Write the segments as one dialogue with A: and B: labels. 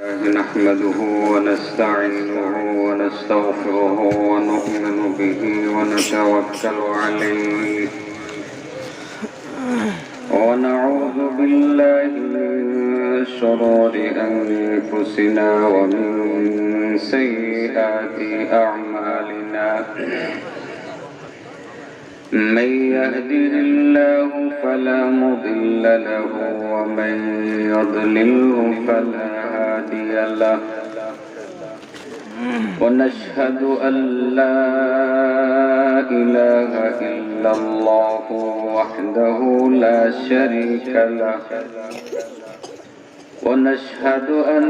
A: نحمده ونستعينه ونستغفره ونؤمن به ونتوكل عليه ونعوذ بالله من شرور أنفسنا ومن سيئات أعمالنا من يهده الله فلا مضل له ومن يضلله فلا هادي له ونشهد أن لا إله إلا الله وحده لا شريك له ونشهد أن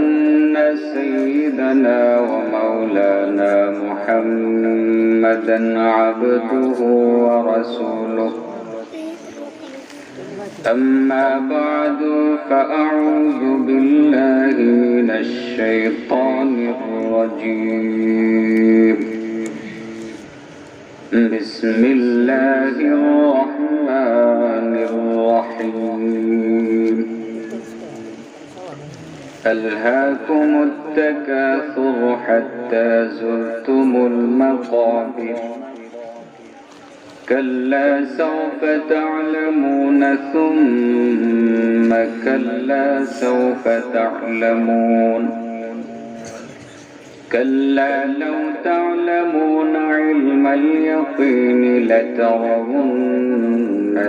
A: سيدنا ومولانا محمدا عبده ورسوله أما بعد فأعوذ بالله من الشيطان الرجيم بسم الله الرحمن الرحيم ألهاكم التكاثر حتى زرتم المقابر كلا سوف تعلمون ثم كلا سوف تعلمون كلا لو تعلمون علم اليقين لترون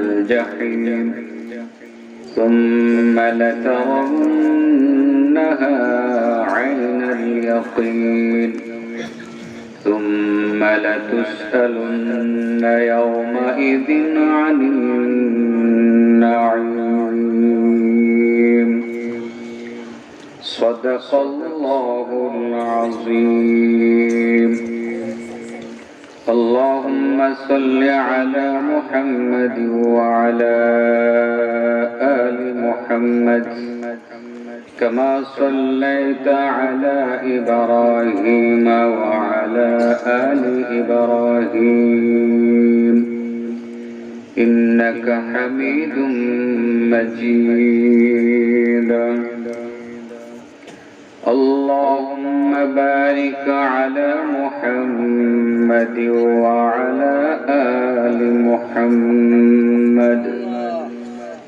A: الجحيم ثم لترونها عين اليقين ثم لتسألن يومئذ عن النعيم صدق الله العظيم اللهم صل على محمد وعلى آل محمد كما صليت على إبراهيم وعلى آل إبراهيم إنك حميد مجيد اللهم بارك على محمد وعلى آل محمد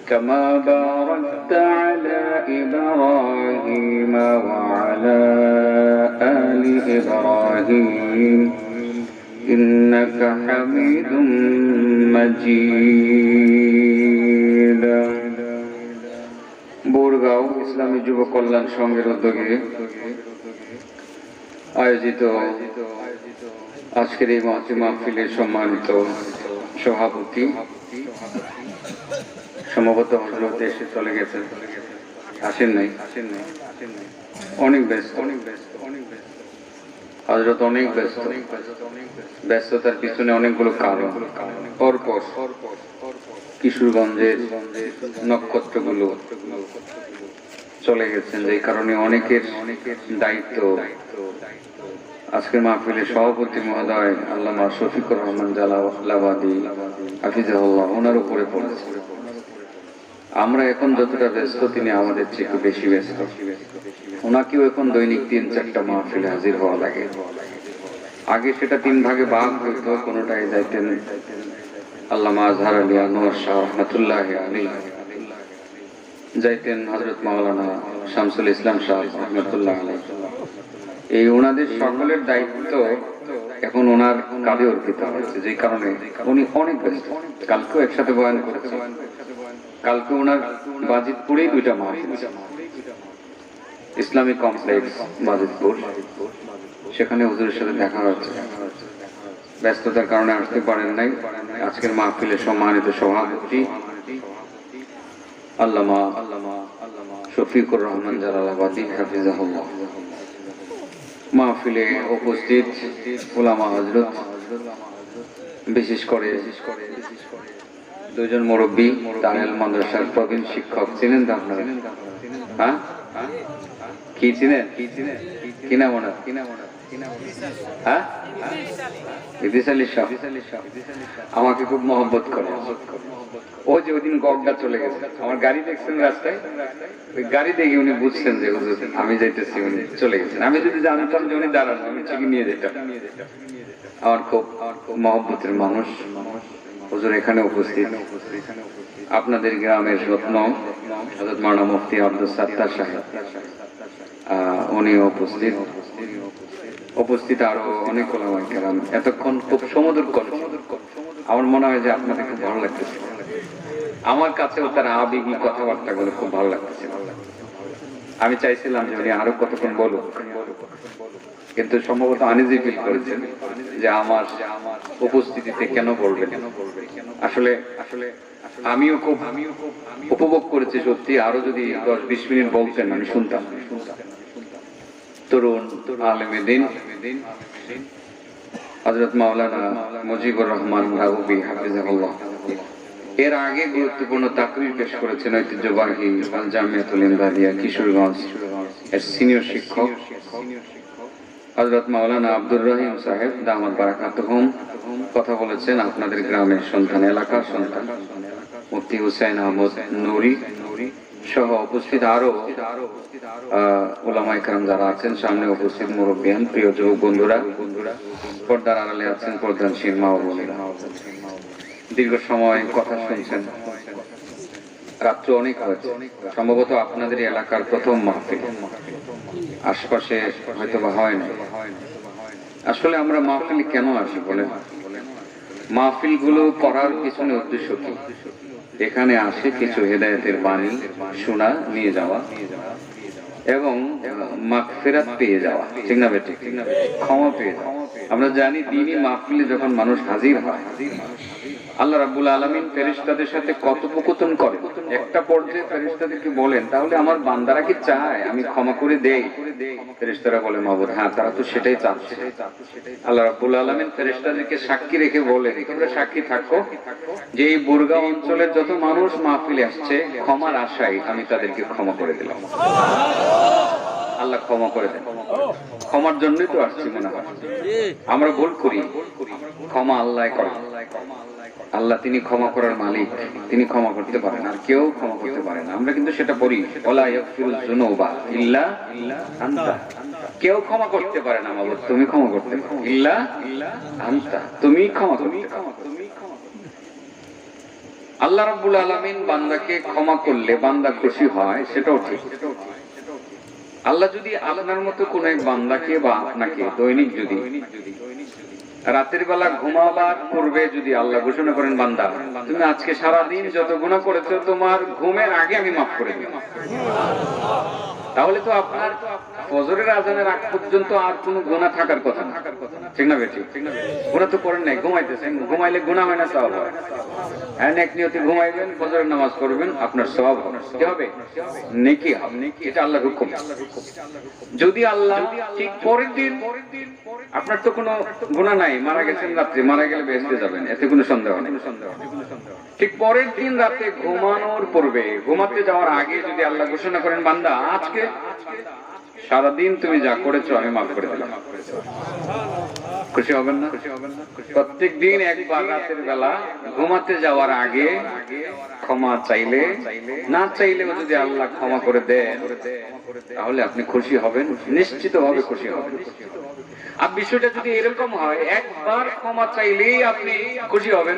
A: كما باركت على إبراهيم وعلى آل إبراهيم إنك حميد مجيد বুড়গাঁও ইসলামী যুব কল্যাণ সংঘের উদ্যোগে আয়োজিত আজকের এই মাহফিলের সম্মানিত সভাপতি সম্ভবত হযরত এসে চলে গেছেন, আসেন নাই, অনেক ব্যস্ত হযরত, অনেক ব্যস্ত, ব্যস্ততার পিছনে অনেকগুলো কারণ। পরপর কিশোরগঞ্জের নক্ষত্রগুলো চলে গেছেন, যে কারণে অনেকের দায়িত্ব আজকের মাহফিলের সভাপতি মহোদয় আল্লামা শফিকুর রহমান জালালাবাদী হাফিজাহুল্লাহ ওনার উপরে পড়েছে। আমরা এখন যতটা ব্যস্ত, তিনি আমাদের চেয়ে একটু বেশি ব্যস্ত। ওনাকেও এখন দৈনিক ৩-৪টা মাহফিলে হাজির হওয়া লাগে। আগে সেটা 3 ভাগে ভাগ হইতো, কোনোটাই যাইতেন আল্লামা আজহার আলী আনোয়ার শাহ রহমাতুল্লাহি আলাইহি, যাইতেন হযরত মাওলানা শামসুল ইসলাম শাহ রহমাতুল্লাহি আলাইহি। এই ওনাদের সকলের দায়িত্ব এখন ওনার কাঁধে অর্পিত হয়েছে, যে কারণে উনি অনেক ব্যস্ত। কালকেও একসাথে বয়ান করেছেন, কালকে ওনার বাজিতপুরেই 2টা মাহফিল, ইসলামিক কমপ্লেক্স বাজিতপুর, সেখানে হুজুরের সাথে দেখা হচ্ছে। ব্যস্ততার কারণে আসতে পারেন নাই। আজকের মাহফিলের সম্মানিত সভাপতি আল্লামা শফিকুর রহমান জালালাবাদী হাফিজাহুল্লাহ, মাহফিলে উপস্থিত উলামা হযরত, বিশেষ করে 2জন মুরব্বী, তাহেল মাদ্রাসার প্রবীণ শিক্ষক, চিনেন তো আপনারা? হ্যাঁ, কি চিনেন? কি নাম ওনার? হ্যাঁ, ইদ্রিস আলী শাহ আমাকে খুব মহব্বত করে। ও যে ওই দিন গগডা চলে গেছে, আমার গাড়ি দেখছেন রাস্তায়, ওই গাড়ি দেখে উনি বুঝছেন যে হুজুর আমি যাইতেছি, উনি চলে গেছেন। আমি যদি জানতাম যে উনি দাঁড়ানো, আমি ঠিকই নিয়ে যেতাম। আমার খুব মহব্বতের মানুষ হুজুর এখানে উপস্থিত। আপনাদের গ্রামের রত্ন হযরত মাওলানা মুফতি আব্দুস সাত্তার সাহেব উনিও উপস্থিত আরো অনেক ওলামায়ে কেরাম। এতক্ষণ খুব সমুদ্র কথা, আমার মনে হয় যে আপনাদের খুব ভালো লাগতেছে। আমার কাছেও তার আবেগী কথাবার্তাগুলো খুব ভালো লাগতেছে। আমি চাইছিলাম যে উনি আরো কতক্ষণ বলুক, কিন্তু সম্ভবত আনইজি ফিল করেছেন যে আমার উপস্থিতিতে কেন বলবেন। আসলে আমিও খুব উপভোগ করেছি সত্যি। আরো যদি 10-20 মিনিট বলতেন আমি শুনতাম। তরুণ আলেমে দ্বীন হযরত মাওলানা মুজিবুর রহমান রাউবি হাফিজাহুল্লাহ এর আগে গুরুত্বপূর্ণ তাকরীর পেশ করেছেন ঐতিহ্যবাহী আল জামিয়াতুল ইমদাদিয়া কিশোরগঞ্জ এর সিনিয়র শিক্ষক হযরত মাওলানা আব্দুর রহিম সাহেব দামাত বারাকাতুহুম। কথা বলেছেন আপনাদের গ্রামের সন্তান, এলাকার সন্তান মুফতি হুসাইন আহমদ নুরি সহ উপস্থিত আরো ওলামায়ে কেরাম যারা আছেন, সামনে উপস্থিত মুরব্বিয়ান, প্রিয় যুবক বন্ধুরা, পর্দার আড়ালে আছেন পর্দানশীল মা ও বোনেরা। দীর্ঘ সময় কথা শুনছেন, রাত্র অনেক হয়েছে। সম্ভবত আপনাদের এলাকার প্রথম মাহফিল, আশপাশে হয়তো বা হয় না। আসলে আমরা মাহফিল কেন আসি বলেন? মাহফিল গুলো করার পিছনে উদ্দেশ্য কি? এখানে আসে কিছু হেদায়েতের বাণী শোনা, নিয়ে যাওয়া এবং মাগফিরাত পেয়ে যাওয়া, ঠিক না বেঠিক? ক্ষমা পেয়ে যাওয়া। আমরা জানি দ্বীনি মাহফিলে যখন মানুষ হাজির হয়, আল্লাহ রাব্বুল আলামিন ফেরেশতাদের সাথে কথোপকথন করেন। একটা পর্যায়ে ফেরেশতাদেরকে বলেন, তাহলে আমার বান্দারা কি চায় আমি ক্ষমা করে দেই? ফেরেশতারা বলে, মাবুদ হ্যাঁ, তারা তো সেটাই চাচ্ছে। আল্লাহ রাব্বুল আলামিন ফেরেশতাদেরকে সাক্ষী রেখে বলেন, তোমরা সাক্ষী থাকো যে এই বুরগা অঞ্চলের যত মানুষ মাহফিলে আসছে ক্ষমার আশায় আমি তাদেরকে ক্ষমা করে দিলাম। আল্লাহ ক্ষমা করে দেন। ক্ষমার জন্যই তো আসছি মনে হয়। আমরা ভুল করি, ক্ষমা আল্লাহ করেন। আল্লাহ তিনি ক্ষমা করার মালিক, তিনি ক্ষমা করতে পারেন, আর কেউ ক্ষমা করতে পারে না। আমরা কিন্তু সেটা পড়ি, ওয়ালা ইয়াগফিরুয যুনুবা ইল্লা আনতা। কেউ ক্ষমা করতে পারে না মাবুদ, তুমি ক্ষমা করতে পারো। ইল্লা আনতা, তুমি ক্ষমা করতে পারো। আল্লাহ রাব্বুল আলামিন বান্দাকে ক্ষমা করলে বান্দা খুশি হয়, সেটাও ঠিক। আল্লাহ যদি আপনার মতো কোন এক বান্দাকে বা আপনাকে দৈনিক যদি রাতের বেলা ঘুমাবার পূর্বে যদি আল্লাহ ঘোষণা করেন, বান্দা তুমি আজকে সারাদিন যত গুনাহ করেছো তোমার ঘুমের আগে আমি মাফ করে দিলাম, তাহলে তো আপনার ফজরের আজানের আগ পর্যন্ত আর কোনো গুনাহ থাকার কথা না, ঠিক না বেটি? গুনাহ তো করেন নাই, ঘুমাইতেছেন। ঘুমাইলে গুনাহ হয় না, সওয়াব হয়। হ্যাঁ, নেক নিয়তে ঘুমাইবেন, ফজরের নামাজ পড়বেন, আপনার সওয়াব হবে। কি হবে? নেকি হবে। এটা আল্লাহর হুকুম। যদি আল্লাহ ঠিক পরের দিন, আপনার তো কোনো গুনাহ নাই, মারা গেছেন রাত্রে, মারা গেলে বেহেশতে যাবেন, এতে কোনো সন্দেহ নেই। ঠিক পরের দিন রাতে ঘুমানোর পূর্বে, ঘুমাতে যাওয়ার আগে যদি আল্লাহ ঘোষণা করেন, বান্দা আজকে সারাদিন তুমি যা করেছো আমি মাফ করে দিলাম, খুশি হবেন না? প্রত্যেক দিন একবার রাতের বেলা ঘুমাতে যাওয়ার আগে ক্ষমা চাইলে, না চাইলেও যদি আল্লাহ ক্ষমা করে দেন, তাহলে আপনি খুশি হবেন, নিশ্চিতভাবে খুশি হবেন। আর বিষয়টা যদি এরকম হয়, একবার ক্ষমা চাইলেই আপনি খুশি হবেন।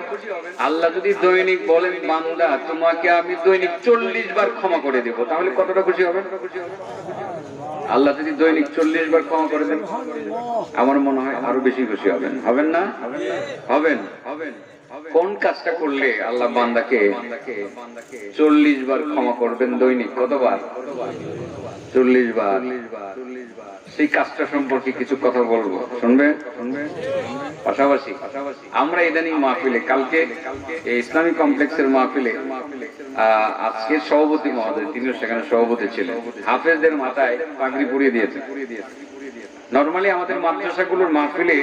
A: আল্লাহ যদি দৈনিক বলেন, বান্দা তোমাকে আমি দৈনিক 40 বার ক্ষমা করে দেব, তাহলে কতটা খুশি হবেন? আল্লাহ যদি দৈনিক 40 বার ক্ষমা করে দেন, আমার মনে হয় আরো বেশি খুশি হবেন। হবেন না? হবেন। কোন কাজটা করলে আল্লাহ বান্দাকে 40 বার ক্ষমা করবেন দৈনিক? কতবার? 40 বার। সেই কাজটা সম্পর্কে কিছু কথা বলবো, শুনবে? পাশাপাশি আমরা ইদানিং মাহফিলে, কালকে ইসলামিক কমপ্লেক্সের মাহফিলে আজকের সভাপতি মহোদয়, তিনিও সেখানে সভাপতি ছিলেন, হাফেজদের মাথায় পাগড়ি পরিয়ে দিয়েছেন। নরমালি আমাদের মাদ্রাসাগুলোর মাহফিলে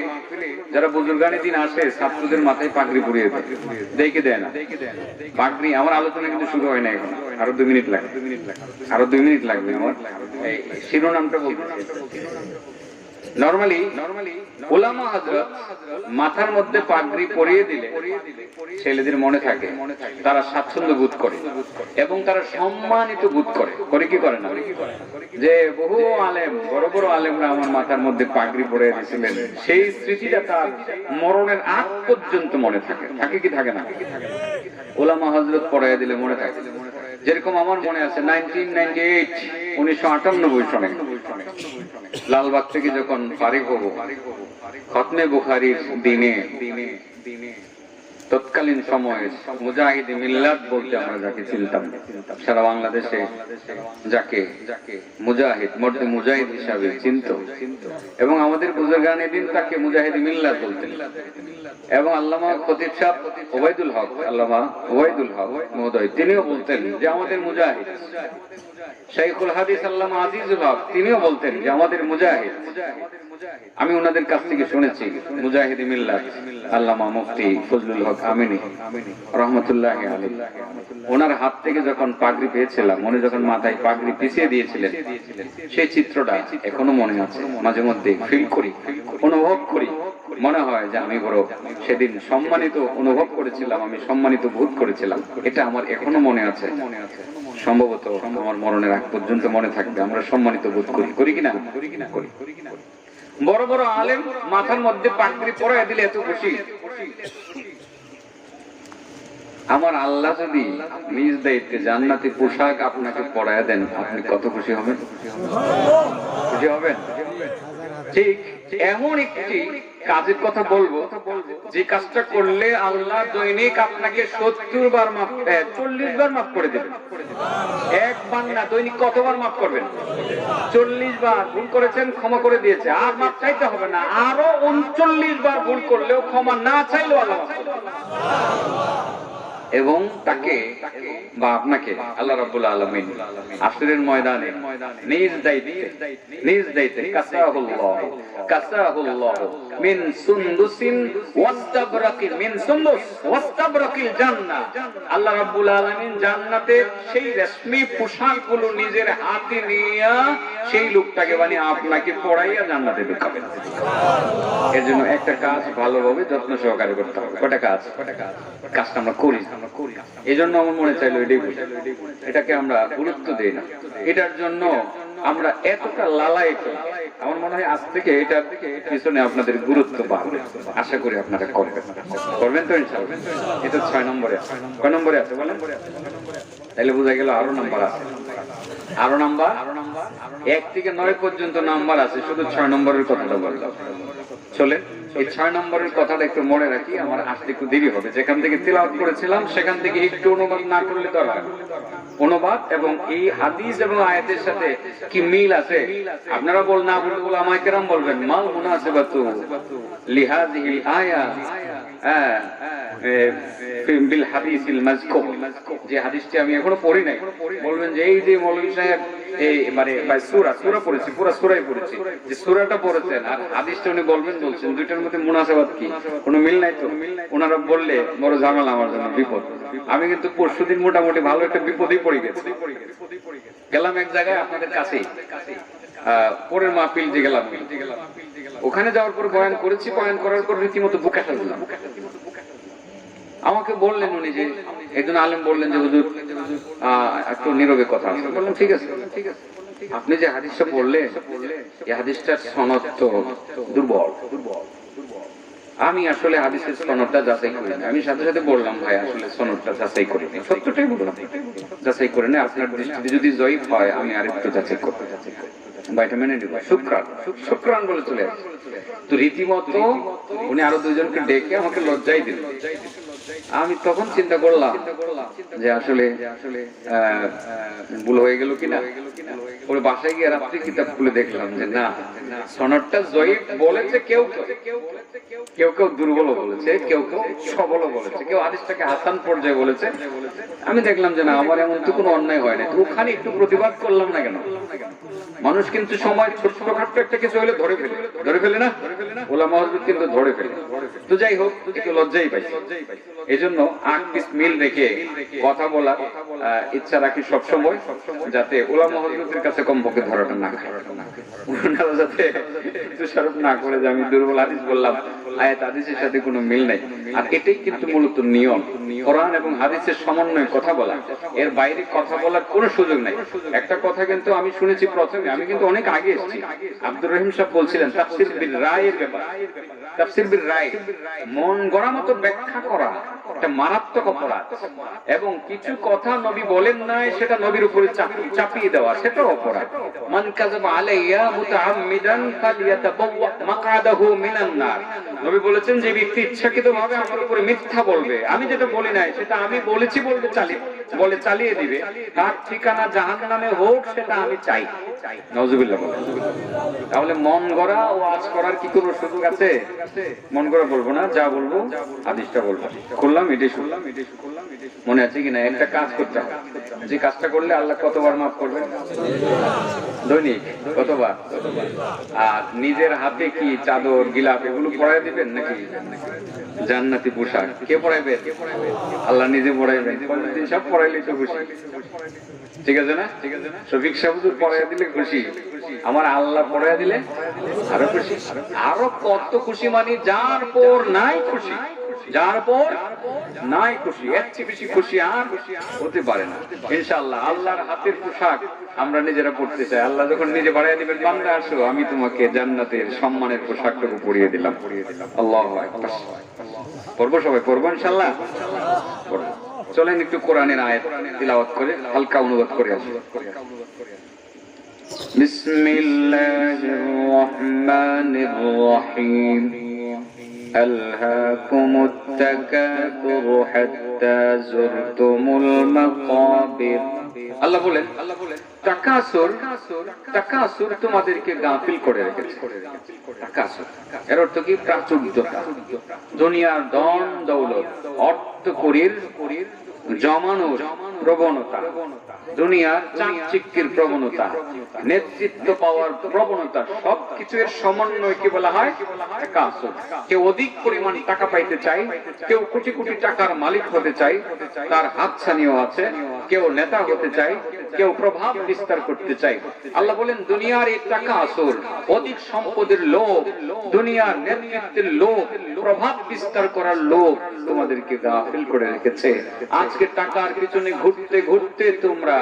A: যারা বুজুর্গানে দিন আসে, ছাত্রদের মাথায় পাগড়ি পরিয়ে দেয়, দেখে দেয় না পাগড়ি। আমার আলোচনা কিন্তু শুরু হয় না এখন, আরো 2 মিনিট লাগবে, আরো 2 মিনিট লাগবে। আমার শিরোনামটা বলতেছি। নরমালি উলামা হযরত মাথার মধ্যে পাগড়ি পরিয়ে দিলে ছেলেদের মনে থাকে, তারা স্বাচ্ছন্দ্য বোধ করে এবং তারা সম্মানিত বোধ করে। করে কি করে না? যে বহু আলেম, বড় বড় আলেমরা আমার মাথার মধ্যে পাগড়ি পরিয়ে দিয়েছিলেন, সেই স্মৃতিটা তার মরণের আগ পর্যন্ত মনে থাকে। থাকে কি থাকে না? উলামা হযরত পরিয়ে দিলে মনে থাকে। যেরকম আমার মনে আছে 1998 সনে লালবাগ থেকে যখন ফারিগ হব, খতমে বুখারীর দিনে তৎকালীন সময়ে মুজাহিদ মিল্লাত বলতে আমরা যাকে চিনতাম, সারা বাংলাদেশে যাকে মুজাহিদ মর্দে মুজাহিদ হিসাবে চিনত এবং আমাদের বুজুর্গান দিন তাকে মুজাহিদ মিল্লাত বলতেন। এবং আল্লামা খতিব সাহেব ওবায়দুল হক, আল্লামা ওবায়দুল হক মহোদয়, তিনিও বলতেন যে আমাদের মুজাহিদ। শাইখুল হাদিস আল্লামা আজিজুল হক, তিনিও বলতেন যে আমাদের মুজাহিদ। আমি ওনাদের কাছ থেকে শুনেছি মুজাহিদ মিল্লাত আল্লামা মুফতি ফজলুল হক আমিনী রহমতুল্লাহি আলাইহি, ওনার হাত থেকে যখন পাগড়ি পেয়েছিলাম, উনি যখন মাথায় পাগড়ি পিছিয়ে দিয়েছিলেন, সেই চিত্রটা এখনো মনে আছে। মাঝে মধ্যে ফিল করি, অনুভব করি, মনে হয় যে আমি বড় সেদিন সম্মানিত অনুভব করেছিলাম, আমি সম্মানিত বোধ করেছিলাম। এটা আমার এখনো মনে আছে। সম্ভবত আমার মরণের আগ পর্যন্ত মনে থাকবে। আমরা সম্মানিত বোধ করি, করি কিনা? করি। বড় বড় আলেম মাথার মধ্যে পাগড়ি পরায় দিলে এত খুশি। আমার আল্লাহ যদি নিজ দায়িত্বে জান্নাতি পোশাক আপনাকে পরায় দেন, আপনি কত খুশি হবেন? খুশি হবেন? ঠিক এমন একটি কাজের কথা বলবো, যে কাজটা করলে আল্লাহ দৈনিক আপনাকে 70 বার মাফ, 40 বার মাফ করে দেবেন। একবার না, দৈনিক কতবার মাফ করবেন? 40 বার। ভুল করেছেন, ক্ষমা করে দিয়েছে, আর মাফ চাইতে হবে না। আরো 39 বার ভুল করলেও ক্ষমা না চাইলেও আল্লাহ মাফ করবেন। এবং তাকে বা আপনাকে আল্লাহ রাব্বুল আলামিন আসরের ময়দানে নিজ দায়িত্বে কাসাহুল্লাহ মিন সুন্দুসিন ওয়াস্তাবরাকিন, মিন সুন্দুস ওয়াস্তাবরাকিল জান্নাহ। আল্লাহ রাব্বুল আলামিন জান্নাতের সেই রেশমি পোশাকগুলো নিজের হাতে নিয়ে সেই লোকটাকে মানে আপনাকে পরাইয়া জান্নাতে ঢুকাবেন। এর জন্য একটা কাজ ভালোভাবে যত্ন সহকারে করতে হবে। কয়টা কাজ? কাজটা আমরা করি। এই জন্য আমার মনে চাইলো এটাকে আমরা গুরুত্ব দিই না। এটার জন্য আমরা এতটা লালায়িত। আমার মনে হয় আজ থেকে এটার পিছনে আপনাদের গুরুত্ব বাড়বে। আশা করি আপনারা করবেন তো ইনশাআল্লাহ। এটা 6 নম্বরে আছে। কয় নম্বরে আছে বলেন? তাহলে বোঝা গেল আরো নাম্বার আছে। আরো নাম্বার 1 থেকে 9 পর্যন্ত নাম্বার আছে। শুধু 6 নম্বরের কথাটা বললাম। চলে এই 6 নম্বরের কথাটা একটু মনে রাখি। আমার আসতে একটু দেরি হবে। যেখান থেকে তিলাওয়াত করেছিলাম সেখান থেকে একটু অনুবাদ না করলে তো আর অনুবাদ এবং এই হাদিস এবং আয়াতের সাথে কি মিল আছে আপনারা বল না বললে উলামায়ে কেরাম বলবেন মাল মুনাসিবাতু লিহাযিহিল আয়া বিল হাদিসিল মাযকুর। যে হাদিসটি আমি এখনো পড়ি নাই, বলবেন যে এই যে মৌলভী সাহেব এই মানে সূরা পড়েছি, পুরো সূরাই পড়েছি, যে সূরাটা পড়েছেন আর হাদিসটা উনি বলছেন দুইটার মধ্যে মুনাসাবাত কি? কোনো মিল নাই তো। ওনারা বললে বড় ঝামেলা, আমার জন্য বিপদ। আমি কিন্তু পরশুদিন মোটামুটি ভালো একটা বিপদেই পড়ে গেলাম এক জায়গায় আপনাদের কাছে, পরের মাহফিল যে গেলাম, ওখানে যাওয়ার পর বয়ান করেছি। বয়ান করার পর রীতিমতো বুকে ফেললাম। আমাকে বললেন উনি, যে একজন আলেম বললেন যে হুজুর একটু নীরবে কথা আছে। বললাম ঠিক আছে, আপনি যে হাদিসটা বললেন এই হাদিসটার সনদ তো দুর্বল। আমি আসলে হাদিসের সনদটা যাচাই করি না। আমি সাথে সাথে বললাম ভাই আসলে সনদটা যাচাই করি না। সত্যটাই বললাম, যাচাই করে না। আপনার দৃষ্টিতে যদি জয়ীফ হয় আমি আরেকটু যাচাই করতে ভাইটা মেনে নিব। শুকরান বলে চলে আসে। তো রীতিমতো উনি আরো 2 জনকে ডেকে আমাকে লজ্জাই দিল। আমি তখন চিন্তা করলাম যে আসলে ভুল হয়ে গেল কিনা। ওর বাসায় গিয়ে রাত্রি কিতাব খুলে দেখলাম যে না, সনদটা জয়ীফ বলেছে কেউ কেউ দুর্বল বলেছে, কেউ সবল বলেছে, কেউ হাদিসটাকে হাসান পর্যায়ে বলেছে। আমি দেখলাম যে না, আমার এমন তো কোনো অন্যায় হয় না। তো ওখানে একটু প্রতিবাদ করলাম না কেন? মানুষ কিন্তু সময় ছোটখাটো একটা কিছু হলে ধরে ফেলে না। ওলামা হযরত কিন্তু ধরে ফেলে। তো যাই হোক, একটু লজ্জাই পাই। এজন্য আগ পিছ মিল রেখে কথা বলার ইচ্ছা রাখি সবসময়, যাতে উলামা হযরতের কাছে কমপক্ষে ধরাটা না খায়, ওনারা যাতে দোষারোপ না করে যে আমি দুর্বল হাদিস বললাম, আয়াত হাদিসের সাথে কোনো মিল নাই। আর এটাই কিন্তু মূলত নিয়ম, কোরআন এবং হাদিসের সমন্বয়ে কথা বলা, এর বাইরে কথা বলার কোনো সুযোগ নাই। একটা কথা কিন্তু আমি শুনেছি প্রথমে, আমি কিন্তু অনেক আগে এসেছি, আব্দুর রহিম সাহেব বলছিলেন তাফসীর বিল রায়ের ব্যাপার। তাফসীর বিল রায়, মন গড়া মতো ব্যাখ্যা করা একটা মারাত্মক অপরাধ, এবং কিছু কথা নবী বলেন নাই সেটা নবীর উপরে চাপিয়ে দেওয়া, সেটাও অপরাধ। মান কাযাবা আলাইয়া মুতাআম্মিদান ফালিয়াতাবাওয়া মাকআদাহু মিনান নার। নবী বলেছেন যে ব্যক্তি ইচ্ছাকৃতভাবে আমার উপরে মিথ্যা বলবে, আমি যেটা বলি নাই সেটা আমি বলেছি বলতে চালিয়ে দিবে, তার ঠিকানা জাহান্নামে হোক, সেটা আমি চাই। নাউজুবিল্লাহ। তাহলে মন গড়া ওয়াজ করার কি কোনো সুযোগ আছে? মন গড়া বলবো না, যা বলবো হাদিসটা বলবো, করলাম এটাই শুনলাম। মনে আছে কিনা? একটা কাজ করতে হবে, যে কাজটা করলে আল্লাহ কতবার মাফ করবেন? দৈনিক কতবার? আর নিজের হাতে কি চাদর গিলাফ এগুলো পরাই দিবেন নাকি জান্নাতি পোশাক? কে পরাইবে? আল্লাহ নিজে পরাইবেন। সব পরাইলেই তো খুশি, ঠিক আছে না? শফিক সাহেব পরাই দিলে খুশি, আমার আল্লাহ পরাই দিলে আরো খুশি। আরো কত খুশি, মানে যার পর নাই খুশি, যার পর নাই খুশি, এর চেয়ে বেশি খুশি আর হতে পারে না। ইনশাআল্লাহ আল্লাহর হাতের পোশাক আমরা নিজেরা পড়তে চাই। আল্লাহ যখন নিজে বাড়াইয়া দিবেন, বান্দা আসো আমি তোমাকে জান্নাতের সম্মানের পোশাকটুকু পরিয়ে দিলাম। আল্লাহু আকবার। পড়বো, সবাই পড়বো ইনশাআল্লাহ। চলেন একটু কোরআনের আয়াত তিলাওয়াত করে হালকা অনুবাদ করে আসি। বিসমিল্লাহির রহমানির রহিম। আলহাকুমুত তাকাসুর হাত্তা যুরতুমুল মাকাবির। আল্লাহ বলেন তাকাসুর তোমাদেরকে গাফিল করে রেখেছে। তাকাসুর এর অর্থ কি? প্রাচুর্যতা, দুনিয়ার ধন দৌলত, অর্থ করির জমানোর প্রবণতা, দুনিয়ার চাকচিক্যের প্রবণতা, নেতৃত্ব পাওয়ার প্রবণতা, সবকিছু এর সমন্বয় কি বলা হয়? তাকাসুর। কেউ অধিক পরিমাণ টাকা পাইতে চায়, কেউ কোটি কোটি টাকার মালিক হতে চায়, তার হাতছানিও আছে, কেউ নেতা হতে চায়, কেউ প্রভাব বিস্তার করতে চায়। আল্লাহ বলেন দুনিয়ার এই তাকাসুর, অধিক সম্পদের লোভ, দুনিয়ার নেতৃত্বের লোভ, প্রভাব বিস্তার করার লোভ তোমাদেরকে গাফিল করে রেখেছে। আজকে টাকার পিছনে ঘুরতে ঘুরতে তোমরা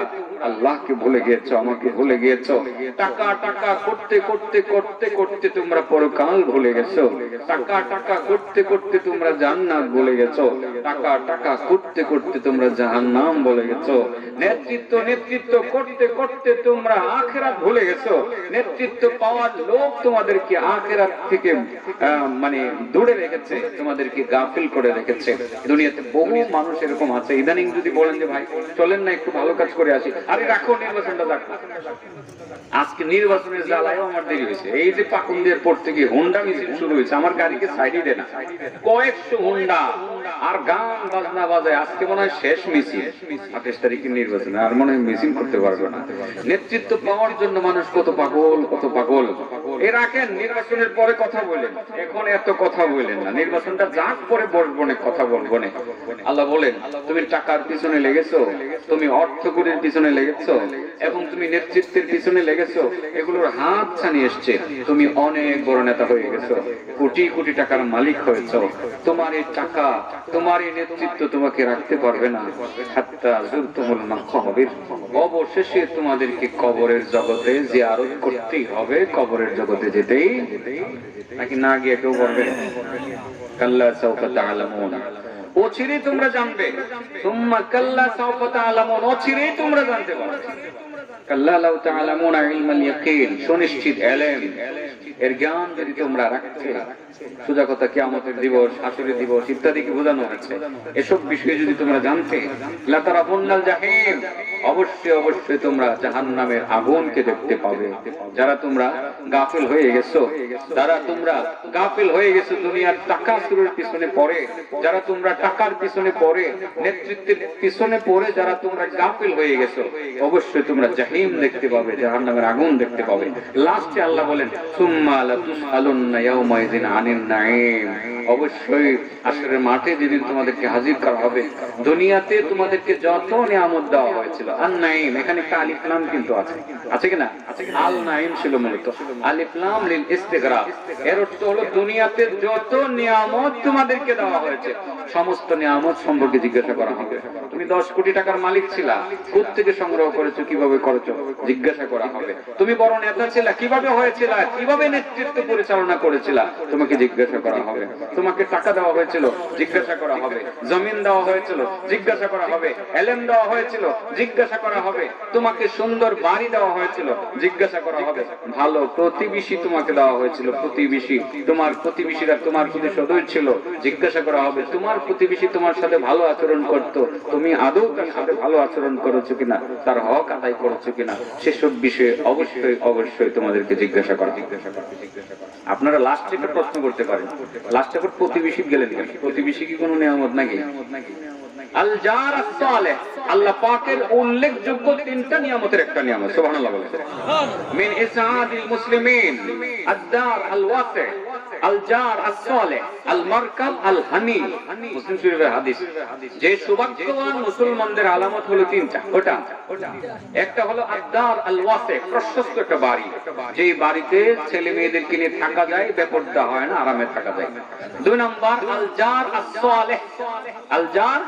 A: আল্লাহকে ভুলে গিয়েছো, আমাকে ভুলে গিয়েছো। টাকা টাকা করতে করতে করতে করতে তোমরা পরকাল ভুলে গেছো। টাকা টাকা করতে করতে তোমরা জান্নাত ভুলে গেছো। টাকা টাকা করতে করতে তোমরা জাহান্নাম ভুলে গেছো। নেতৃত্ব করতে করতে তোমরা আখিরাত ভুলে গেছো। নেতৃত্ব পাওয়ার লোক তোমাদেরকে আখিরাত থেকে মানে দূরে রেখেছে, তোমাদেরকে গাফিল করে রেখেছে। দুনিয়াতে বহু মানুষ এরকম আছে। ইদানিং যদি বলেন যে ভাই চলেন না একটু ভালো কাজ করে আসি, আরে রাখো নির্বাচনটা রাখো। আজকে নির্বাচনের জ্বালায়ও আমার দেরি হয়েছে। এই যে পাকুন্দিয়ার পর থেকে হুন্ডা মিছিল শুরু হয়েছে, আমার গাড়িকে সাইডই দেয় না, কয়েকশো হুন্ডা আর গান বাজনা বাজায়। আজকে মনে হয় শেষ মিছিল, 28 তারিখে নির্বাচন, আর মনে হয় মিছিল করতে পারবে না। নেতৃত্ব পাওয়ার জন্য মানুষ কত পাগল, কত পাগল। এ রাখেন, নির্বাচনের পরে কথা বলেন, এখন এত কথা বলেন না। নির্বাচনটা যাক পরে বলবো না, কথা বলবো না। আল্লাহ বলেন তুমি টাকার পিছনে লেগেছো, তুমি অর্থকরীর পিছনে লেগেছো, এবং তুমি নেতৃত্বের পিছনে লেগেছো, এগুলোর হাত ছানি এসছে। তুমি অনেক বড় নেতা হয়ে গেছো, কোটি কোটি টাকার মালিক হয়েছো। তোমার এই টাকা, তোমার এই নেতৃত্ব তোমাকে রাখতে পারবে না। হাত্তা যুরতুমুল মাকাবির, অবশেষে তোমাদেরকে কবরের জগতে জিয়ারত করতেই হবে। কবরের জগতে যেতেই নাকি না গিয়ে কেউ করবে? কাল্লা সাউফা তা'লামুন, অচিরেই তোমরা জানবে। সুম্মা কাল্লা সাউফা তা'লামুন, অচিরেই তোমরা জানতে পারবে। কাল্লা লাউ তা'লামুনা ইলমাল ইয়াকিন, সুনিশ্চিত ইলম, এর জ্ঞান যদি তোমরা রাখতে, সোজা কথা কিয়ামতের দিবস, হাসরের দিবস ইত্যাদিকে বোঝানো হয়েছে, এসব বিষয়ে যদি তোমরা জানতে, লা তারাবুন্নাল জাহিম, অবশ্যই অবশ্যই তোমরা জাহান্নামের আগুনকে দেখতে পাবে। যারা তোমরা গাফিল হয়ে গেছো, যারা তোমরা গাফিল হয়ে গেছো দুনিয়ার তাকাসুরের পিছনে পড়ে, যারা তোমরা টাকার পিছনে পড়ে, নেতৃত্বের পিছনে পড়ে যারা তোমরা গাফিল হয়ে গেছো, অবশ্যই তোমরা জাহিম দেখতে পাবে, জাহান্নামের আগুন দেখতে পাবে। লাস্টে আল্লাহ বলেন সুম্মা সুম্মা লাতুসআলুন্না ইয়াওমাইযিন আনিন নাঈম। অবশ্যই হাশরের মাঠে যেদিন তোমাদেরকে হাজির করা হবে, দুনিয়াতে তোমাদেরকে যত নিয়ামত দেওয়া হয়েছিল, আন নাঈম এখানে একটা আলিফ লাম কিন্তু আছে, আছে কিনা? আল নাঈম ছিল মূলত, আলিফ লাম লিল ইস্তিগরাক। এর অর্থ হলো দুনিয়াতে যত নিয়ামত তোমাদেরকে দেওয়া হয়েছে সমস্ত নিয়ামত সম্পর্কে জিজ্ঞাসা করা হবে। তুমি 10 কোটি টাকার মালিক ছিলা, কোথা থেকে সংগ্রহ করেছো, কিভাবে করেছো, জিজ্ঞাসা করা হবে। তুমি বড় নেতা ছিলা, কিভাবে হয়েছিল, কিভাবে নেতৃত্ব পরিচালনা করেছিলা, তোমাকে জিজ্ঞাসা করা হবে। তোমাকে টাকা দেওয়া হয়েছিল, জিজ্ঞাসা করা হবে। জমিন দেওয়া হয়েছিল, জিজ্ঞাসা করা হবে। এলেম দেওয়া হয়েছিল, জিজ্ঞাসা করা হবে। তোমাকে সুন্দর বাড়ি দেওয়া হয়েছিল, জিজ্ঞাসা করা হবে। ভালো প্রতিবেশী তোমাকে দেওয়া হয়েছিল, প্রতিবেশী, তোমার প্রতিবেশীরা তোমার প্রতি সদয় ছিল, জিজ্ঞাসা করা হবে। তোমার প্রতিবেশী তোমার সাথে ভালো আচরণ করত, তুমি আদৌ তার সাথে ভালো আচরণ করেছো কিনা, তার হক আদায় করেছো কিনা, সেসব বিষয়ে অবশ্যই অবশ্যই তোমাদেরকে জিজ্ঞাসা করা। আপনারা লাস্ট একটা প্রশ্ন করতে পারেন, লাস্ট এবার প্রতিবেশী গেলেন কেন? প্রতিবেশী কি কোনো নিয়ামত নাকি? আল জার আস-সালেহ আল্লাহ পাকের উল্লেখযোগ্য 3টা নিয়ামতের একটা নিয়ামত। সুবহানাল্লাহ বলেন। মিন ইসআদিল মুসলিমিন আদ-দার আল-ওয়াসি আল জার আস-সালেহ আল মারকাব আল হানি। মুসলিম শরীফের হাদিস। যে সৌভাগ্যবান মুসলমানদের আলামত হলো 3টা। ওটা একটা হলো আদ-দার আল-ওয়াসি, প্রশস্ত একটা বাড়ি, যেই বাড়িতে ছেলে মেয়েদেরকে নিয়ে থাকা যায়, বেপরদা হয় না, আরামে থাকা যায়। 2 নাম্বার আল জার আস-সালেহ, আল জার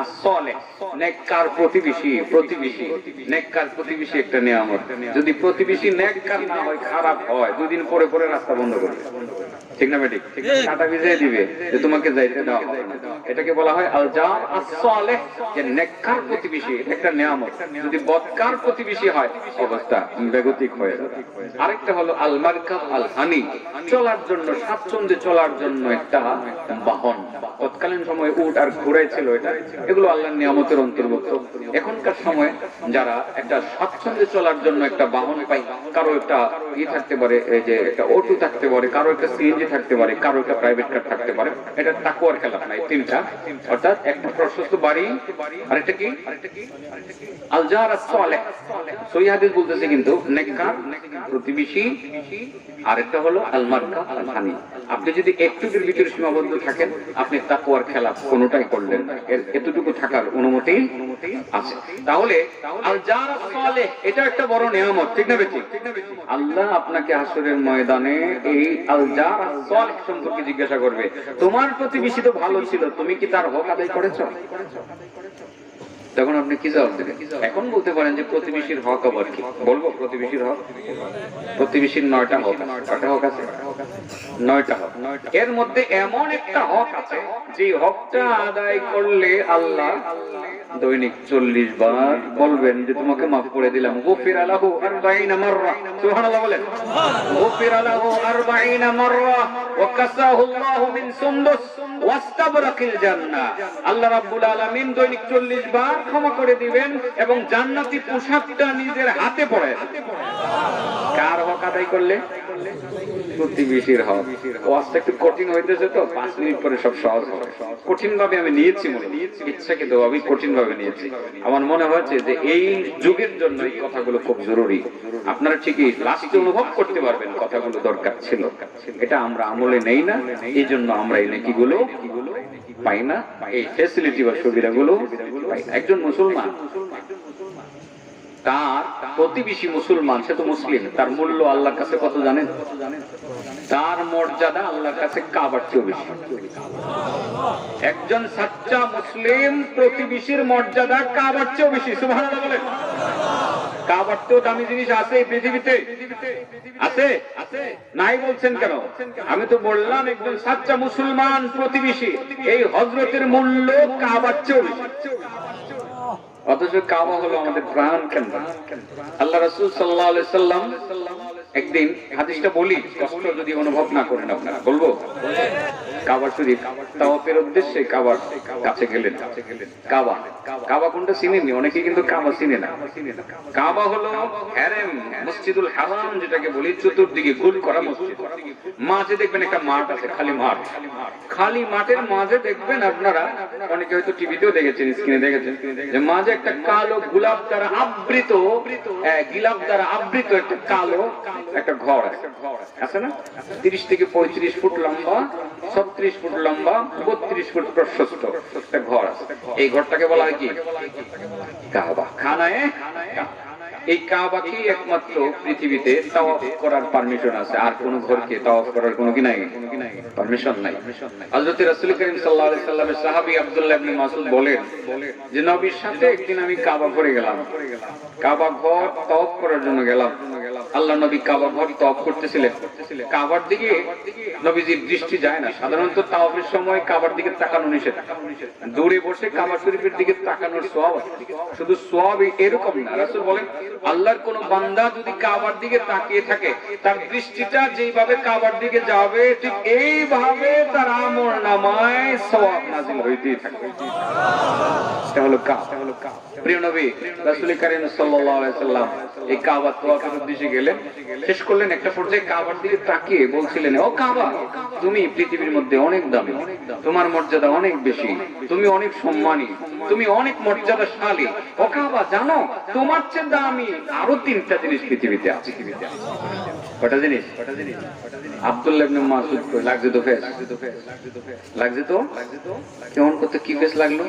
A: আস-সালেহ নেককার প্রতিবেশী। প্রতিবেশী, নেককার প্রতিবেশী একটা নিয়ামত। যদি প্রতিবেশী নেককার না হয়, খারাপ হয়, 2 দিন পরে পরে রাস্তা বন্ধ করবে, ঠিক না বেঠিক? কাটা ভিজিয়ে দিবে যে তোমাকে যাইতে দেওয়া হবে না। এটাকে বলা হয় আল জার আস-সালেহ, যে নেককার প্রতিবেশী একটা নিয়ামত। যদি বদকার প্রতিবেশী হয়, অবস্থা বেগতিক হয়ে যাবে। আরেকটা হলো আল মারকাব আল হানি, চলার জন্য, স্বাচ্ছন্দ্যে চলার জন্য একটা বাহন। তৎকালীন সময়ে উট আর ঘোড়া ছিল, এগুলো আল্লাহর নিয়ামতের অন্তর্ভুক্ত। এখনকার সময়ে যারা একটা স্বাচ্ছন্দ্যে চলার জন্য একটা বাহন পায়, কারো একটা থাকতে পারে, এই যে একটা অটো থাকতে পারে, কারো একটা সিএনজি থাকতে পারে, কারো একটা প্রাইভেট কার থাকতে পারে, এটা তাকওয়ার খেলা নাই। 3টা, অর্থাৎ একটা প্রশস্ত বাড়ি, আরেকটা কি আল জার আস-সালেহ, সহিহ হাদিস বলতেছে কিন্তু, নেককার প্রতিবেশী, আরেকটা হলো আল মারকাব আল হানি। আপনি যদি একটুর ভিতরে সীমাবদ্ধ থাকেন, আপনি তাকওয়ার খেলা কোনোটাই করলেন না, এতটুকু থাকার অনুমতি আছে। তাহলে আল জার আস-সালেহ এটা একটা বড় নিয়ামত, ঠিক না বেঠিক? আল্লাহ আপনাকে হাসরের ময়দানে এই আল জার আস-সালেহ সম্পর্কে জিজ্ঞাসা করবে। তোমার প্রতিবেশী তো ভালো ছিল, তুমি কি তার হক আদায় করেছো? তখন আপনি কি জবাব দেবেন? এখন বলতে পারেন যে প্রতিবেশীর হক আবার কি বলবো? প্রতিবেশীর হক, প্রতিবেশীর 9টা হক। 9টা হক আছে, 9টা হক। এর মধ্যে এমন একটা হক আছে যে হকটা আদায় করলে আল্লাহ দৈনিক 40 বার বলবেন যে তোমাকে মাফ করে দিলাম। গুফিরা লাহু 40 মাররা। সুবহানাল্লাহ বলেন। গুফিরা লাহু 40 মাররা ওয়া কাসাহু আল্লাহু মিন সুন্দুস ওয়াস্তাবরাকিল জান্নাহ। আল্লাহ রাব্বুল আলামিন দৈনিক 40 বার ক্ষমা করে দিবেন এবং জান্নাতি পোশাকটা নিজের হাতে পড়ে। কার হক আদায় করলে? প্রতিবেশীর হক। ওয়াজটা একটু কঠিন হইতেছে তো, 5 মিনিট পরে সব সহজ হবে। কঠিন ভাবে আমি নিয়েছি, মনে ইচ্ছাকৃত আমি কঠিন ভাবে নিয়েছি। আমার মনে হয়েছে যে এই যুগের জন্য এই কথাগুলো খুব জরুরি। আপনারা ঠিকই লাস্টে অনুভব করতে পারবেন কথাগুলো দরকার ছিল। এটা আমরা আমলে নেই না, এই জন্য আমরা এই নেকিগুলো পাই না, এই ফ্যাসিলিটি বা সুবিধাগুলো পাই না। একজন মুসলমান, তার প্রতিবেশী মুসলমান, সে তো মুসলিম, তার মূল্য আল্লাহর কাছে কত জানেন? তার মর্যাদা আল্লাহর কাছে কাবার চেয়ে বেশি। একজন সাচ্চা মুসলিম প্রতিবেশীর মর্যাদা কাবার চেয়ে বেশি। সুবহানাল্লাহ বলেন। কাবার তো দামি জিনিস আছে এই পৃথিবীতে? আছে? নাই বলছেন কেন? আমি তো বললাম একজন সাচ্চা মুসলমান প্রতিবেশী, এই হযরতের মূল্য কাবার চেয়ে বেশি। অথচ কাবা হলো আমাদের প্রাণ কেন্দ্র। আল্লাহ রাসূল সাল্লাল্লাহু আলাইহি সাল্লাম একদিন, হাদিসটা বলি, কষ্ট যদি অনুভব না করেন আপনারা, বলবো। কাবা শরীফ তাওয়াফের উদ্দেশ্যে কাবার কাছে গেলেন। কাবা কোনটা চিনেননি অনেকে, কিন্তু কাবা চিনে না। কাবা হলো হারেম, মসজিদুল হারাম যেটাকে বলি, চতুর্দিকে গোল করা মসজিদ। মাঝে দেখবেন একটা মাঠ আছে, খালি মাঠ। খালি মাঠের মাঝে দেখবেন আপনারা, অনেকে হয়তো টিভিতেও দেখেছেন, স্ক্রিনে দেখেছেন, যে মাঝে একটা কালো গোলাপ দ্বারা আবৃত, গিলাপ দ্বারা আবৃত একটা কালো একটা ঘর আছে না, 30 থেকে 35 ফুট লম্বা, 36 ফুট লম্বা, 32 ফুট প্রশস্ত একটা ঘর আছে। এই ঘরটাকে বলা হয় কি? কাবা। খানায়ে কাবা। এই কাবাকে একমাত্র পৃথিবীতে তাওয়াফ করার পারমিশন আছে, আর কোন ঘরকে তাওয়াফ করার কোনো কি নাই, পারমিশন নাই। হযরত রাসূল করিম সাল্লাল্লাহু আলাইহি সাল্লামের সাহাবী আব্দুল্লাহ ইবনে মাসউদ বলেন যে নবীর সাথে একদিন আমি কাবা ঘরে গেলাম, কাবা ঘর তাওয়াফ করার জন্য গেলাম। আল্লাহ নবী কাবা ঘর তাওয়াফ করতেছিলেন, কাবার দিকে নবীজির দৃষ্টি যায় না। সাধারণত তাওয়াফের সময় কাবার দিকে তাকানো নিষেধ, দূরে বসে কাবা শরীফের দিকে তাকানোর সওয়াব আছে। শুধু সওয়াব এরকম না, রাসূল বলেন আল্লাহর কোন বান্দা যদি কাবার দিকে তাকিয়ে থাকে, তার দৃষ্টিটা যেভাবে কাবার দিকে যাবে ঠিক এইভাবে তার আমলনামায় সওয়াব নাযিল হইতেই থাকবে। এটা হলো কাবা। প্রিয় নবী রাসূল করিম সাল্লাল্লাহু আলাইহি সাল্লাম এই কাবা তাওয়াফের উদ্দেশ্যে গেলেন, শেষ করলেন। একটা পর্যায়ে কাবার দিকে তাকিয়ে বলছিলেন, ও কাবা, তুমি পৃথিবীর মধ্যে অনেক দামি, তোমার মর্যাদা অনেক বেশি, তুমি অনেক সম্মানী, তুমি অনেক মর্যাদাশালী। ও কাবা, জানো তোমার চেয়ে দামি আরো 3টা জিনিস পৃথিবীতে আছে। কটা জিনিস? আব্দুল্লাহ ইবনে মাসউদ কই, লাগছে তো ফেস, লাগছে তো কেমন করতে, কি ফেস লাগলো,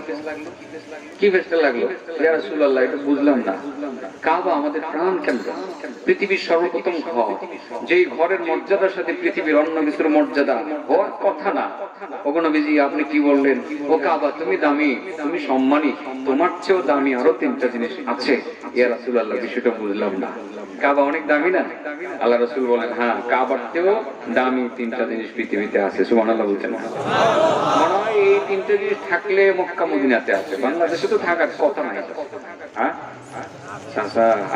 A: কি ফেসটা লাগলো? ইয়া রাসূলুল্লাহ, এটা বুঝলাম না। কাবা আমাদের প্রাণ কেন্দ্র, পৃথিবীর সর্বপ্রথম ঘর, যেই ঘরের মর্যাদার সাথে পৃথিবীর অন্য কিছুর মর্যাদা হওয়ার কথা না। ওগো নবীজি, আপনি কি বললেন? ও কাবা, তুমি দামি, তুমি সম্মানী, তোমার চেয়েও দামি আরো 3টা জিনিস আছে। ইয়া রাসূলুল্লাহ, বিষয়টা বুঝলাম না। কাবা অনেক দামি না? আল্লাহ রাসূল বলেন, হ্যাঁ, কাবার চেয়েও দামি 3টা জিনিস পৃথিবীতে আছে। সুবহানাল্লাহ বলছেন। মনে হয় এই 3টা জিনিস থাকলে মক্কা মদিনাতে আছে, বাংলাদেশে তো থাকার কথা নাই। হ্যাঁ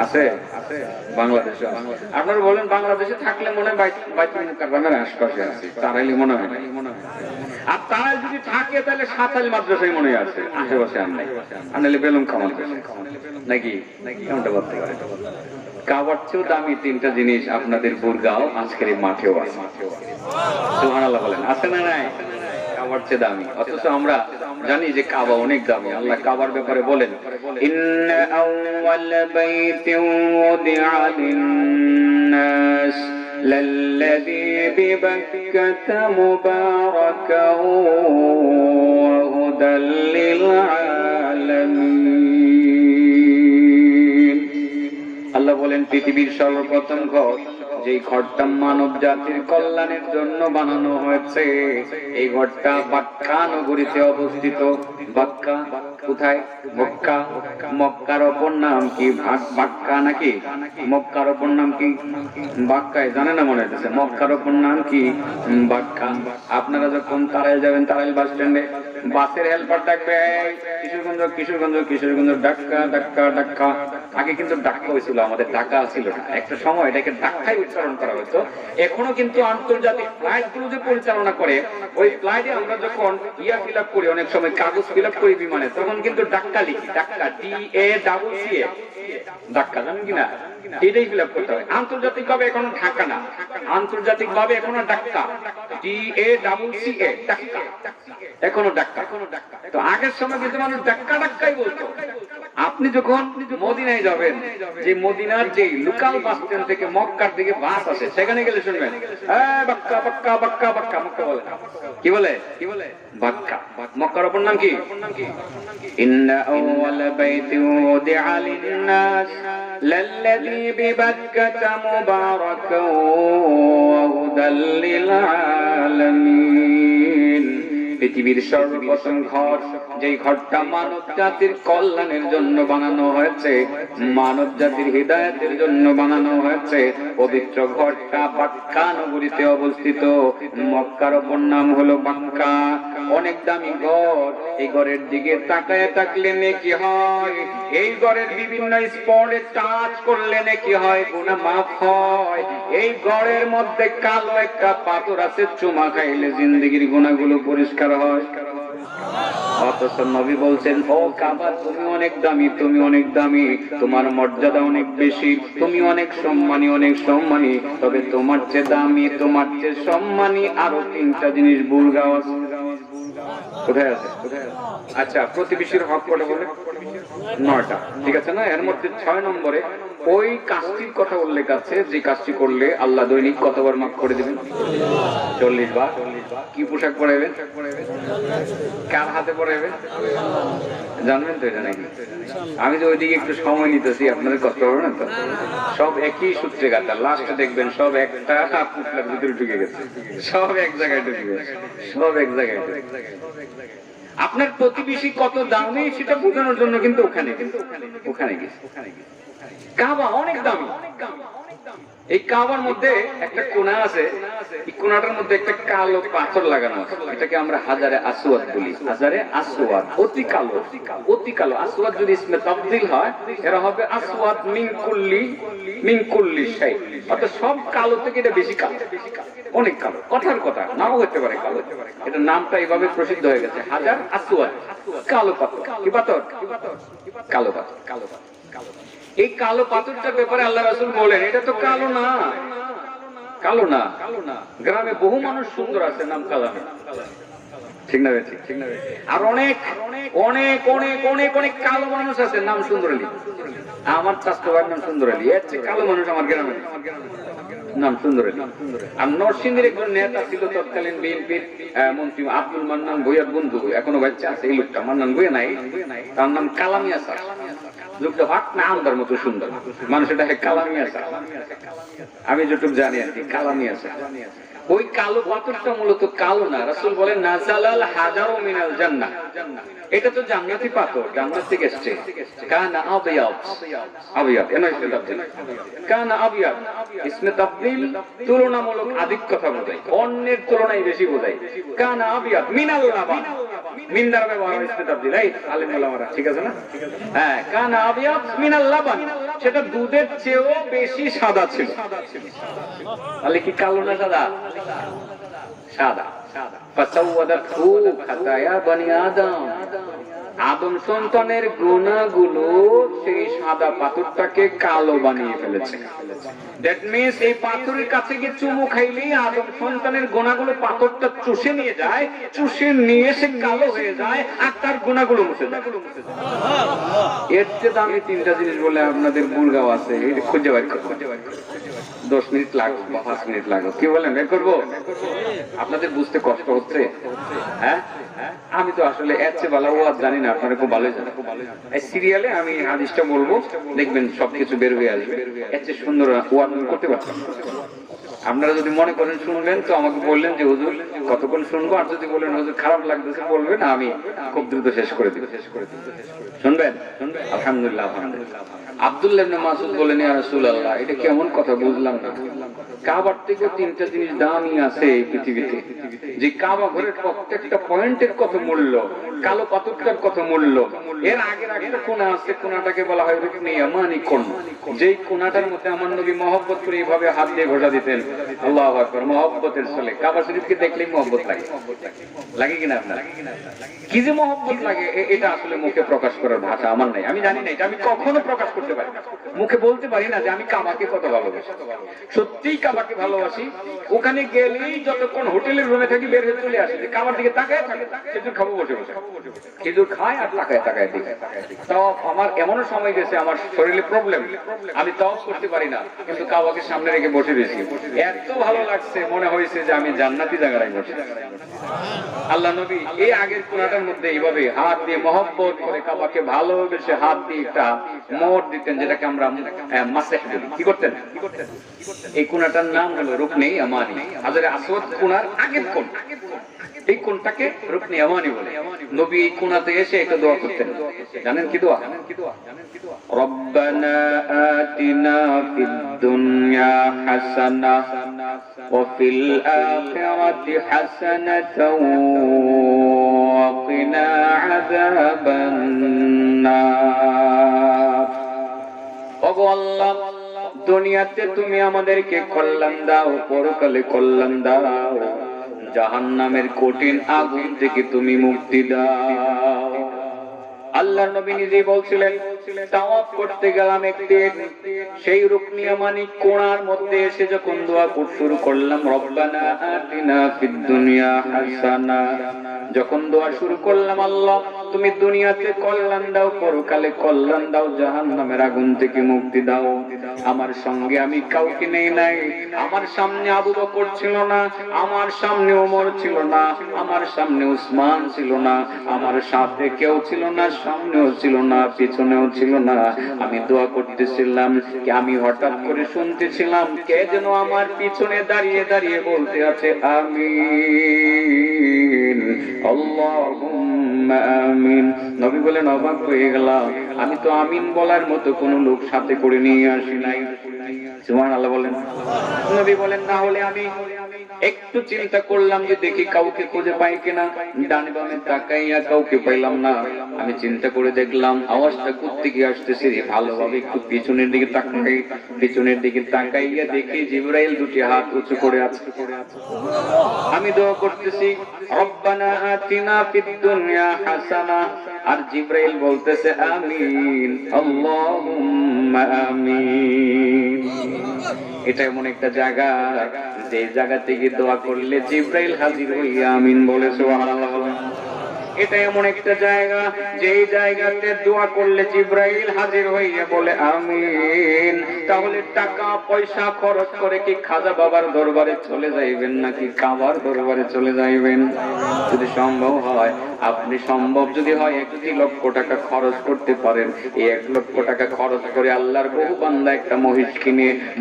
A: আছে, বাংলাদেশে। আপনারা বলেন বাংলাদেশে থাকলে মনে হয় বাইতুল মুকাররমের আশপাশে আছে, তারাইলে মনে হয় না। আর তারাই যদি থাকে তাহলে সাতাইল মাদ্রাসায় মনে আছে, আশেপাশে আর নাই, আর নাহলে বেলুম কামাল নাকি, এমনটা বলতে পারে। কাবার চেয়েও দামি 3টা জিনিস আপনাদের বুরগাঁও আজকের এই মাঠেও আছে। সুবহানাল্লাহ বলেন, আছে না নাই? কাবার চেয়ে দামি, অথচ আমরা জানি যে কাবা অনেক দামি। আল্লাহ কাবার ব্যাপারে বলেন, ইন্না আউওয়াল বাইতিন উদিআ লিন-নাস লাল্লাযী বিবাক্কাতা মুবারাকান ওয়া হুদাল লিল-আলামিন। আল্লাহ বলেন, পৃথিবীর সর্বপ্রথম ঘর, যেই ঘরটা মানব জাতির কল্যাণের জন্য বানানো হয়েছে, এই ঘরটা বাক্কা নগরীতে অবস্থিত। বাক্কা কোথায়? মক্কা। মক্কার অপর নাম কি? বাক্কা নাকি? মক্কার অপর নাম কি? বাক্কায় জানে না মনে হচ্ছে। মক্কার অপর নাম কি? বাক্কা। আপনারা যখন তারাইল যাবেন, তারাইল বাস স্ট্যান্ডে বাসের হেল্পার ডাকবে, কিশোরগঞ্জ কিশোরগঞ্জ কিশোরগঞ্জ, ঢাকা ঢাকা ঢাকা। আগে কিন্তু ঢাকা হয়েছিল, আমাদের ঢাকা ছিল না। একটা সময় এটাকে ঢাকায় উচ্চারণ করা হতো। এখনো কিন্তু আন্তর্জাতিক ফ্লাইট গুলো যে পরিচালনা করে, ওই ফ্লাইটে আমরা যখন ফিল আপ করি, অনেক সময় কাগজ ফিল আপ করি বিমানে, তখন কিন্তু ঢাকা লিখি, ঢাকা, DACCA, ঢাকা, জানেন কিনা? এটাই ফিল আপ করতে হয়। আন্তর্জাতিক ভাবে এখনো ঢাকা না, আন্তর্জাতিক ভাবে এখনো ঢাকা, DACCA, ঢাকা, এখনো ঢাকা। তো আগের সময় কিন্তু মানুষ ঢাকা ঢাকাই বলতো। আপনি যখন মদিনায় যাবেন, যে মদিনার যে লোকাল বাস স্ট্যান্ড থেকে মক্কার দিকে বাস আছে, সেখানে গেলে শুনবেন, বাক্কা বাক্কা বাক্কা বাক্কা, মক্কা বলে কি বলে? বাক্কা। মক্কার অপর নাম কি? ইন্না আউওয়াল বাইতিন উদিআ লিন-নাস লাল্লাযী বিবাক্কাতা মুবারাকান ওয়া হুদাল লিল-আলামিন। পৃথিবীর সর্বপ্রথম ঘর, যেই ঘরটা মানব জাতির কল্যাণের জন্য বানানো হয়েছে, মানব জাতির হিদায়াতের জন্য বানানো হয়েছে, পবিত্র ঘরটা বাক্কা নগরীতে অবস্থিত। মক্কার অপর নাম হলো বাক্কা। অনেক দামি ঘর। এই ঘরের দিকে তাকায় থাকলে নেকি হয়, এই ঘরের বিভিন্ন স্পটে টাচ করলে নেকি হয়, গুনাহ মাফ হয়। এই ঘরের মধ্যে কালো একটা পাথর আছে, চুমা খাইলে জিন্দেগির গুনাহগুলো পরিষ্কার হয়। অথচ নবী বলছেন, ও কাবা, তুমি অনেক দামি, তুমি অনেক দামি, তোমার মর্যাদা অনেক বেশি, তুমি অনেক সম্মানী, অনেক সম্মানী। তবে তোমার চেয়ে দামি, তোমার চেয়ে সম্মানী আরো 3টা জিনিস বুরগাঁও আছে। কোথায় আছে? আচ্ছা, প্রতিবেশীর হক কটা বলে? 9টা, ঠিক আছে না? এর মধ্যে 6 নম্বরে ওই কাজটির কথা উল্লেখ আছে যে কাজটি করলে আল্লাহ দৈনিক কতবার মাফ করে দিবেন? 40 বার। কি পোশাক পরাইবেন? কার হাতে পরাইবেন? জানবেন তো এটা নাকি? আমি যে ওইদিকে একটু সময় নিতেছি, আপনাদের কষ্ট হবে না তো? সব একই সূত্রে গাঁথা, লাস্টে দেখবেন সব একটা পুটলার ভিতরে ঢুকে গেছে, সব এক জায়গায় ঢুকে গেছে, সব এক জায়গায়। আপনার প্রতিবেশী কত দামি সেটা বোঝানোর জন্য কিন্তু ওখানে গেছে। কাবা অনেক দামি। এই কাবার মধ্যে একটা কোণা আছে, এই কোণাটার মধ্যে একটা কালো পাথর লাগানো আছে, এটাকে আমরা হাজারে আসওয়াদ বলি। হাজারে আসওয়াদ, অতি কালো, অতি কালো। আসওয়াদ যদি ইসমে তাবদীল হয়, এরা হবে আসওয়াদ মিন কুল্লি শাই, অর্থাৎ সব কালো থেকে এটা বেশি কালো, অনেক কালো। কথার কথা নাও হতে পারে কালো, এটা নামটা এইভাবে প্রসিদ্ধ হয়ে গেছে, হাজার আসওয়াদ, কালো পাথর। কি পাথর? কালো পাথর। এই কালো পাথরটার ব্যাপারে আল্লাহ রাসূল বলেন, এটা তো কালো না, কালো না। গ্রামে বহু মানুষ সুন্দর আছে, নাম কালামে, ঠিক না? ঠিক না? আর অনেক অনেক অনেক অনেক অনেক কালো মানুষ আছে, নাম সুন্দর আলী। আমার চাচা ভাইয়ের নাম সুন্দর আলী, এর চেয়ে কালো মানুষ আমার গ্রামে নাম সুন্দর আলী। আর নরসিংদীর একজন নেতা ছিল তৎকালীন বিএনপির মন্ত্রী আব্দুল মান্নান ভূঁইয়ার বন্ধু, এখনো বাচ্চা আছে এই লোকটা, মান্নান ভূঁইয়া নাই, তার নাম কালামিয়া স্যার। লোকটা ভাট না আমদার মতো সুন্দর মানুষ, এটা কালামিয়া স্যার, আমি যতটুকু জানি আর কি, কালামিয়া স্যার। ওই কালো পাথরটা মূলত কালো না, রাসূল বলেন নাযালাল হাজারু মিনাল জান্নাহ, এটা তো জান্নাতি পাথর, জান্নাত থেকে এসেছে। কানা আবিয়াদ, আবিয়াদ এর ইসমে তাবদীল, কানা আবিয়াদ ইসমে তাবদীল তুলনামূলক আধিক কথা বোঝায়, অন্যের তুলনায় বেশি বোঝায়। কানা আবিয়াদ মিনাল লাবান, মিন দ্বারা ব্যবহার ইসমে তাবদীল, এই আলেম ওলামারা ঠিক আছে না? হ্যাঁ, কানা আবিয়াদ মিনাল লাবান, সেটা দুধের চেয়েও বেশি সাদা ছিল। তাহলে কি কালো না সাদা? সাদা। ফাসাওয়াদাতহু খাতায়া বনি আদম, আদম সন্তানের গুনাহগুলো সেই সাদা পাথরটাকে কালো বানিয়ে ফেলেছে। দ্যাট মিন্স এই পাথরের কাছে গিয়ে চুমু খাইলেই আদম সন্তানের গুনাহগুলো পাথরটা চুষে নিয়ে যায়, চুষে নিয়ে সে কালো হয়ে যায় আর তার গুনাহগুলো মুছে যায়। এর চেয়ে দামি তিনটা জিনিস বলে আপনাদের গুড়গাঁও আছে, এটা খুঁজে বের করবো, 10 মিনিট লাগবে বা 5 মিনিট লাগবে। কি বলেন, বের করবো? আপনাদের বুঝতে কষ্ট হচ্ছে? হ্যাঁ, আমি তো আসলে এর চেয়ে ভালো ওয়াজ জানি না, আপনারা খুব ভালোই জানেন। এই সিরিয়ালে আমি হাদিসটা বলবো, দেখবেন সবকিছু বের হয়ে আসবে। এর চেয়ে সুন্দর ওয়াজ করতে পারছেন। আপনারা যদি মনে করেন শুনবেন তো আমাকে বললেন যে হুজুর কতক্ষণ শুনবো, আর যদি বলেন হুজুর খারাপ লাগতেছে বলবেন, আমি খুব দ্রুত শেষ করে দিব। শুনবেন? আলহামদুলিল্লাহ, আলহামদুলিল্লাহ। আব্দুল্লাহ ইবনে মাসউদ বলেন, ইয়া রাসূলুল্লাহ, এটা কেমন কথা বুঝলাম না। কাবার থেকে তিনটা জিনিস দামি আছে এই পৃথিবীতে, যে কাবা ঘরের প্রত্যেকটা পয়েন্টের কত মূল্য, কালো পাথরটার কত মূল্য। এর আগের একটা কোণা আছে, কোণাটাকে বলা হয় রুকনে ইয়ামানি কোণ, যেই কোণাটার মধ্যে আমার নবী মহব্বত করে এইভাবে হাত দিয়ে ঘষা দিতেন। আল্লাহু আকবার, মহব্বতের ছেলে। কাবা শরীফকে দেখলেই মহব্বত লাগে, লাগে কিনা আপনার? কি যে মহব্বত লাগে, এটা আসলে মুখে প্রকাশ করার ভাষা আমার নাই, আমি জানি না, এটা আমি কখনো প্রকাশ করতে পারি না, মুখে বলতে পারি না যে আমি কাবাকে কত ভালোবাসি। সত্যিই কাবাকে ভালোবাসি। ওখানে গেলেই যতক্ষণ হোটেলের রুমে থাকি বের হয়ে চলে আসি, যে কাবার দিকে তাকায় থাকে, খেজুর খাবো বসে বসে, খেজুর খায় আর তাকায় তাকায় দিকে। তাও আমার এমনও সময় গেছে আমার শরীরে প্রবলেম, আমি তাও করতে পারি না, কিন্তু কাবাকে সামনে রেখে বসে রয়েছি। এত ভালো লাগছে, মনে হয়েছে যে আমি জান্নাতি জায়গায় বসে। আল্লাহ নবী এই আগের কোণাটার মধ্যে এইভাবে হাত দিয়ে মহব্বত করে কাবাকে ভালোবেসে হাত দিয়ে একটা মোড় দিতেন, যেটাকে আমরা মাসেহ বলি। কি করতেন? এই কোণাটার নাম হলো রুকনে ইয়ামানি। হাজরে আসওয়াদ কোণার আগের কোণ, এই কোণটাকে রুকনে ইয়ামানি বলে। নবী এই কোণাতে এসে একটা দোয়া করতেন, জানেন কি দোয়া? রব্বানা আতিনা ফিদ দুনিয়া হাসানাহ ওয়া ফিল আখিরাতি হাসানাতাও ওয়া কিনা আযাবান নার। ওগো আল্লাহ, দুনিয়াতে তুমি আমাদেরকে কল্যাণ দাও, পরকালে কল্যাণ দাও, জাহান্নামের কঠিন আগুন থেকে তুমি মুক্তি দাও। আল্লাহর নবী নিজেই বলছিলেন,
B: তাওয়াফ করতে গেলাম একদিন, সেই রুকনি ইয়ামানি কোণার মধ্যে এসে যখন দোয়া শুরু করলাম, রব্বানা আতিনা ফিদ দুনিয়া হাসানা, যখন দোয়া শুরু করলাম, আল্লাহ তুমি দুনিয়াতে কল্যাণ দাও, পরকালে কল্যাণ দাও, জাহান্নামের আগুন থেকে মুক্তি দাও। আমার সঙ্গে আমি কাউকে নেই নাই, আমার সামনে আবু বকর ছিল না, আমার সামনে ওমর ছিল না, আমার সামনে উসমান ছিল না, আমার সাথে কেউ ছিল না, সামনেও ছিল না, পিছনেও ছিল না। আমি দোয়া করতেছিলাম, আমি হঠাৎ করে শুনতেছিলাম কে যেন আমার পিছনে দাঁড়িয়ে দাঁড়িয়ে বলতে আছে আমিন, আল্লাহুম্মা আমিন। নবী বলেন অবাক হয়ে গেলাম, আমি তো আমিন বলার মতো কোন লোক সাথে করে নিয়ে আসি নাই। সুবহানাল্লাহ বলেন। নবী বলেন না হলে আমি একটু চিন্তা করলাম যে দেখি কাউকে খুঁজে পাই কিনা, ডানে বামে তাকাইয়া কাউকে পাইলাম না। আমি চিন্তা করে দেখলাম আওয়াজটা কোত্থেকে আসতেছে, ভালোভাবে একটু পিছনের দিকে তাকাই, পিছনের দিকে তাকাইয়া দেখি জিবরাইল দুটি হাত উঁচু করে আছে। আমি দোয়া করতেছি রব্বানা আতিনা ফিদ দুনিয়া হাসানা, আর জিবরাইল বলতেছে আমিন, আল্লাহুম্মা আমিন। এটা এমন একটা জায়গা, যে জায়গা থেকে দোয়া করলে জিবরাইল হাজির হইয়া আমিন বলে। সুবহানাল্লাহ। এটা এমন একটা জায়গা, যেই জায়গাতে দোয়া করলে জিবরাইল হাজির হইয়া বলে আমিন। তাহলে টাকা পয়সা খরচ করে কি খাজা বাবার দরবারে চলে যাইবেন নাকি কাবার দরবারে চলে যাইবেন? যদি সম্ভব হয়, আপনি সম্ভব যদি হয় 1 লক্ষ টাকা খরচ করতে পারেন, এই 1 লক্ষ টাকা খরচ করে আল্লাহর বহু বান্দা একটা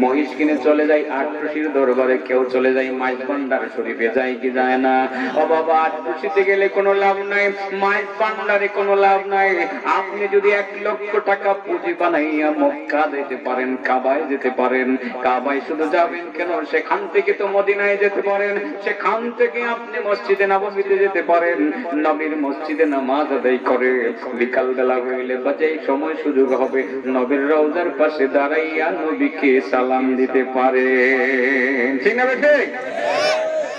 B: মহিষ কিনে চলে যায় আটরশির দরবারে, কেউ চলে যায় মাইজ ভান্ডার শরীফে, যায় কি যায় না? ও বাবা, আটরশিতে গেলে কোনো লাভ নাই, মাইজ ভান্ডারে কোনো লাভ নাই। আপনি যদি 1 লক্ষ টাকা পুঁজি বানাইয়া মক্কা যেতে পারেন, কাবায় যেতে পারেন, কাবায় শুধু যাবেন কেন, সেখান থেকে তো মদিনায় যেতে পারেন, সেখান থেকে আপনি মসজিদে নববীতে যেতে পারেন, নবীর মসজিদে নামাজ আদায় করে বিকাল বেলা হইলে বা যেই সময় সুযোগ হবে নবীর রওজার পাশে দাঁড়াইয়া নবীকে সালাম দিতে পারে। ঠিক না বেঠিক?